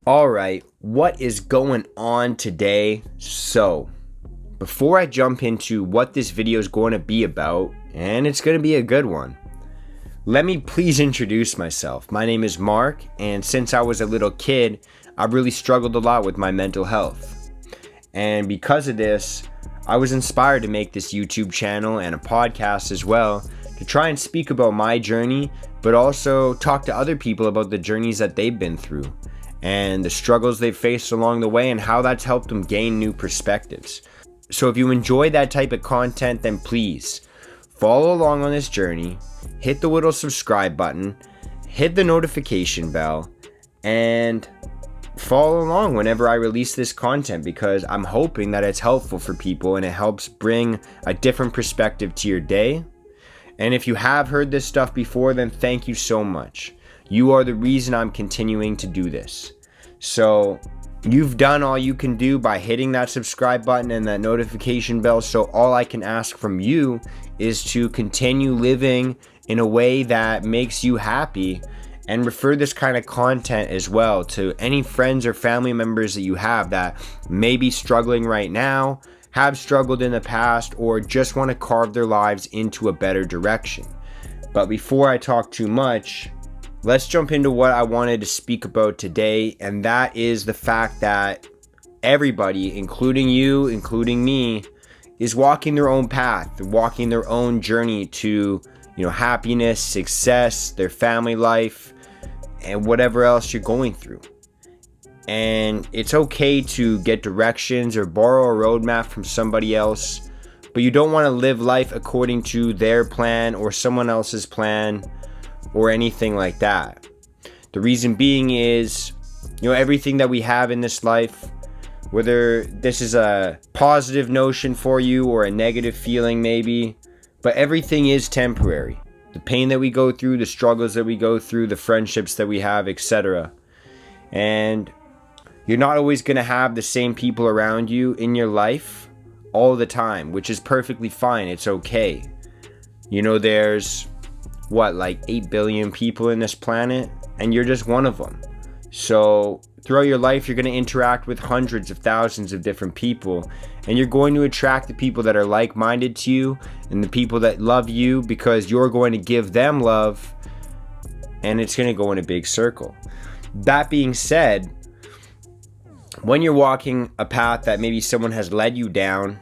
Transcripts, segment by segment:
Alright, what is going on today? So, before I jump into what this video is going to be about, and it's going to be a good one, let me please introduce myself. My name is Mark, and since I was a little kid, I've really struggled a lot with my mental health. And because of this, I was inspired to make this YouTube channel and a podcast as well to try and speak about my journey, but also talk to other people about the journeys that they've been through and the struggles they've faced along the way and how that's helped them gain new perspectives. So if you enjoy that type of content, then please follow along on this journey, hit the little subscribe button, hit the notification bell, and follow along whenever I release this content, because I'm hoping that it's helpful for people and it helps bring a different perspective to your day. And if you have heard this stuff before, then thank you so much. You are the reason I'm continuing to do this. So you've done all you can do by hitting that subscribe button and that notification bell. So all I can ask from you is to continue living in a way that makes you happy, and refer this kind of content as well to any friends or family members that you have that may be struggling right now, have struggled in the past, or just want to carve their lives into a better direction. But before I talk too much, let's jump into what I wanted to speak about today, and that is the fact that everybody, including you, including me, is walking their own path, walking their own journey to, happiness, success, their family life, and whatever else you're going through. And it's okay to get directions or borrow a roadmap from somebody else, but you don't want to live life according to their plan or someone else's plan or anything like that. The reason being is, everything that we have in this life, whether this is a positive notion for you or a negative feeling maybe, but everything is temporary. The pain that we go through, the struggles that we go through, the friendships that we have, etc. And you're not always going to have the same people around you in your life all the time, which is perfectly fine. It's okay. There's 8 billion people in this planet, and you're just one of them. So throughout your life, you're going to interact with hundreds of thousands of different people, and you're going to attract the people that are like-minded to you and the people that love you, because you're going to give them love, and it's going to go in a big circle. That being said, when you're walking a path that maybe someone has led you down,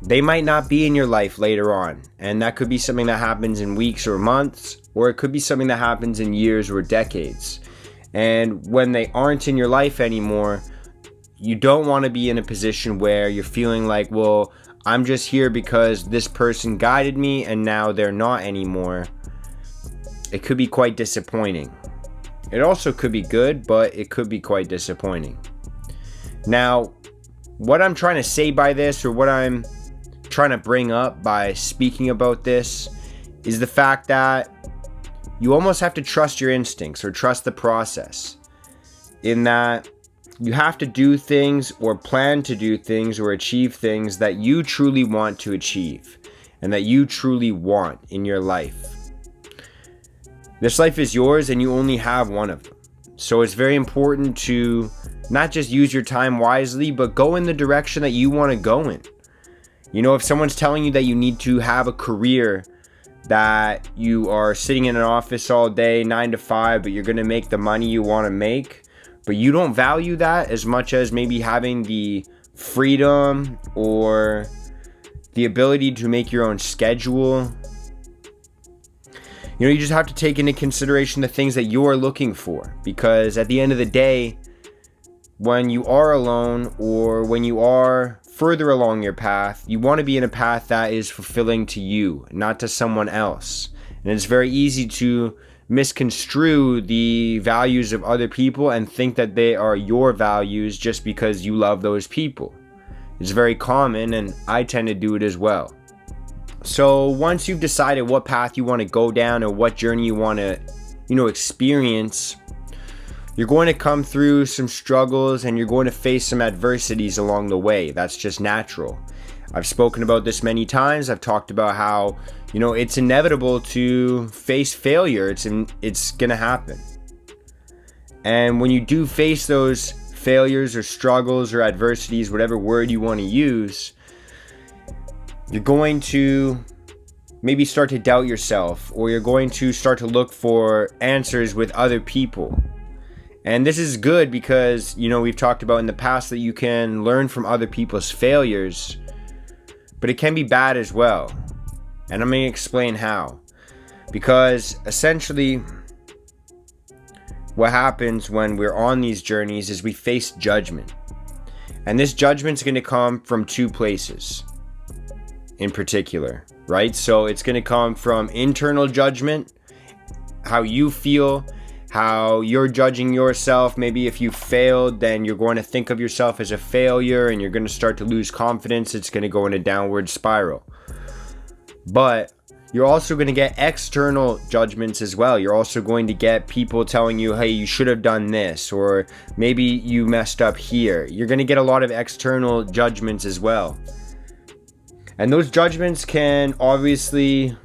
they might not be in your life later on, and that could be something that happens in weeks or months, or it could be something that happens in years or decades. And when they aren't in your life anymore, you don't want to be in a position where you're feeling like, well, I'm just here because this person guided me and now they're not anymore. It could be quite disappointing. It also could be good, but it could be quite disappointing. Now, what I'm trying to say by this, or what I'm trying to bring up by speaking about this, is the fact that you almost have to trust your instincts or trust the process, in that you have to do things or plan to do things or achieve things that you truly want to achieve and that you truly want in your life. This life is yours and you only have one of them. So it's very important to not just use your time wisely, but go in the direction that you want to go in. If someone's telling you that you need to have a career, that you are sitting in an office all day, 9 to 5, but you're going to make the money you want to make, but you don't value that as much as maybe having the freedom or the ability to make your own schedule. You just have to take into consideration the things that you're looking for, because at the end of the day, when you are alone or when you are further along your path, you want to be in a path that is fulfilling to you, not to someone else. And it's very easy to misconstrue the values of other people and think that they are your values just because you love those people. It's very common, and I tend to do it as well. So once you've decided what path you want to go down or what journey you want to, experience, you're going to come through some struggles and you're going to face some adversities along the way. That's just natural. I've spoken about this many times. I've talked about how, it's inevitable to face failure. It's going to happen. And when you do face those failures or struggles or adversities, whatever word you want to use, you're going to maybe start to doubt yourself, or you're going to start to look for answers with other people. And this is good because, we've talked about in the past that you can learn from other people's failures, but it can be bad as well. And I'm going to explain how. Because essentially, what happens when we're on these journeys is we face judgment. And this judgment's going to come from two places in particular, right? So it's going to come from internal judgment, how you feel, how you're judging yourself. Maybe if you failed, then you're going to think of yourself as a failure and you're going to start to lose confidence. It's going to go in a downward spiral. But you're also going to get external judgments as well. You're also going to get people telling you, hey, you should have done this, or maybe you messed up here. You're going to get a lot of external judgments as well. And those judgments can obviously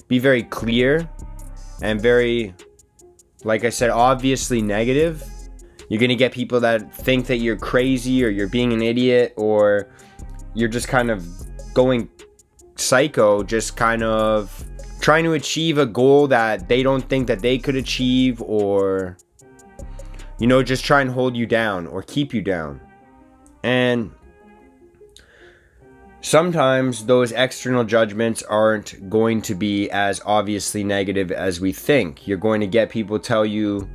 be very clear and very, like I said, obviously negative. You're going to get people that think that you're crazy, or you're being an idiot, or you're just kind of going psycho, just kind of trying to achieve a goal that they don't think that they could achieve, or, just try and hold you down or keep you down. And sometimes those external judgments aren't going to be as obviously negative as we think. You're going to get people tell you,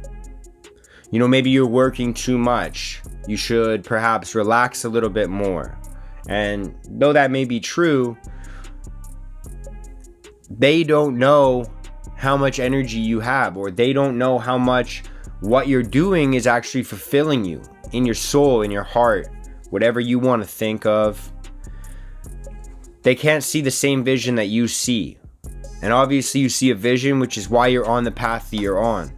maybe you're working too much. You should perhaps relax a little bit more. And though that may be true, they don't know how much energy you have, or they don't know how much what you're doing is actually fulfilling you in your soul, in your heart, whatever you want to think of. They can't see the same vision that you see. And obviously you see a vision, which is why you're on the path that you're on.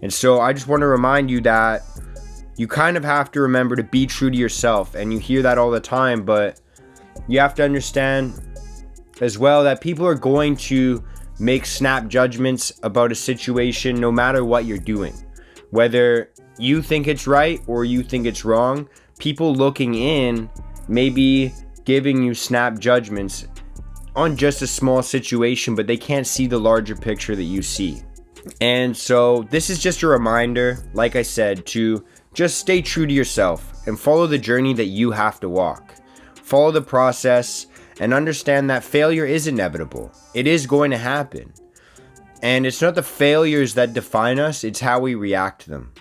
And so I just want to remind you that you kind of have to remember to be true to yourself. And you hear that all the time, but you have to understand as well that people are going to make snap judgments about a situation no matter what you're doing. Whether you think it's right or you think it's wrong, people looking in may be giving you snap judgments on just a small situation, but they can't see the larger picture that you see. And so this is just a reminder, like I said, to just stay true to yourself and follow the journey that you have to walk. Follow the process and understand that failure is inevitable. It is going to happen. And it's not the failures that define us, it's how we react to them.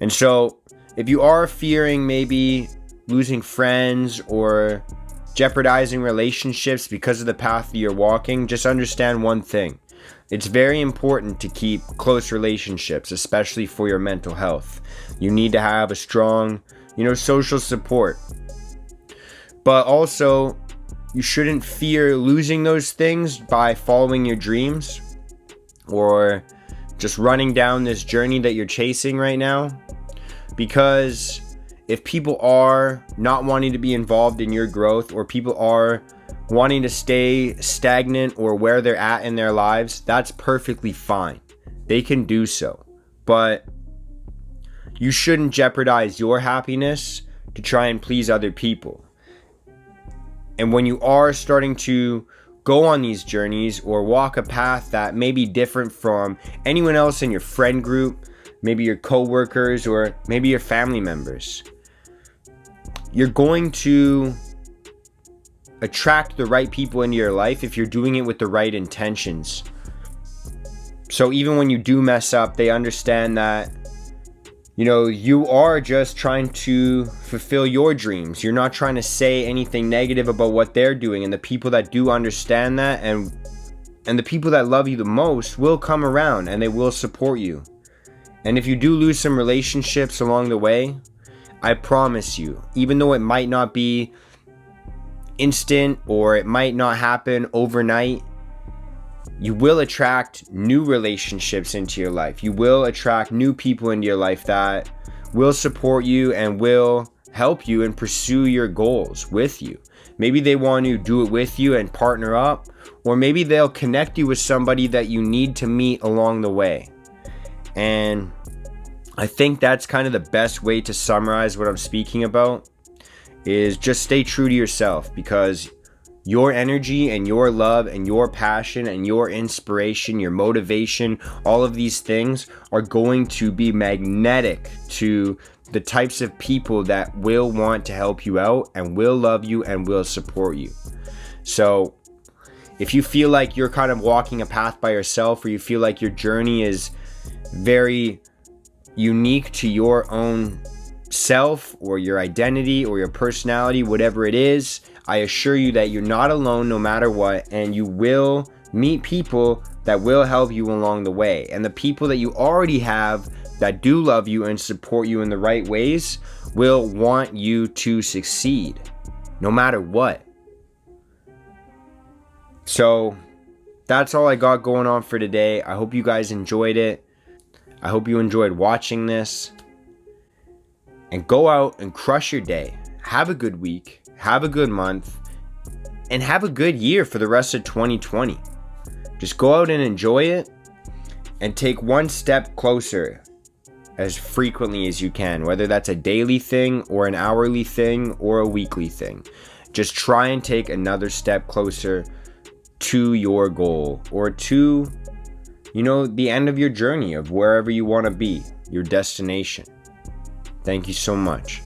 And so if you are fearing maybe losing friends or jeopardizing relationships because of the path that you're walking, just understand one thing. It's very important to keep close relationships, especially for your mental health. You need to have a strong, social support. But also, you shouldn't fear losing those things by following your dreams or just running down this journey that you're chasing right now. Because if people are not wanting to be involved in your growth, or people are wanting to stay stagnant or where they're at in their lives, that's perfectly fine. They can do so. But you shouldn't jeopardize your happiness to try and please other people. And when you are starting to go on these journeys or walk a path that may be different from anyone else in your friend group, maybe your coworkers or maybe your family members, you're going to attract the right people into your life if you're doing it with the right intentions. So even when you do mess up, they understand that, you are just trying to fulfill your dreams. You're not trying to say anything negative about what they're doing. And the people that do understand that and the people that love you the most will come around and they will support you. And if you do lose some relationships along the way, I promise you, even though it might not be instant or it might not happen overnight, you will attract new relationships into your life. You will attract new people into your life that will support you and will help you and pursue your goals with you. Maybe they want to do it with you and partner up, or maybe they'll connect you with somebody that you need to meet along the way. And I think that's kind of the best way to summarize what I'm speaking about, is just stay true to yourself, because your energy and your love and your passion and your inspiration, your motivation, all of these things are going to be magnetic to the types of people that will want to help you out and will love you and will support you. So if you feel like you're kind of walking a path by yourself, or you feel like your journey is very unique to your own self or your identity or your personality, whatever it is, I assure you that you're not alone no matter what, and you will meet people that will help you along the way. And the people that you already have that do love you and support you in the right ways will want you to succeed no matter what. So that's all I got going on for today. I hope you guys enjoyed it. I hope you enjoyed watching this. And go out and crush your day. Have a good week. Have a good month. And have a good year for the rest of 2020. Just go out and enjoy it. And take one step closer as frequently as you can. Whether that's a daily thing or an hourly thing or a weekly thing. Just try and take another step closer to your goal, or to, the end of your journey of wherever you want to be, your destination. Thank you so much.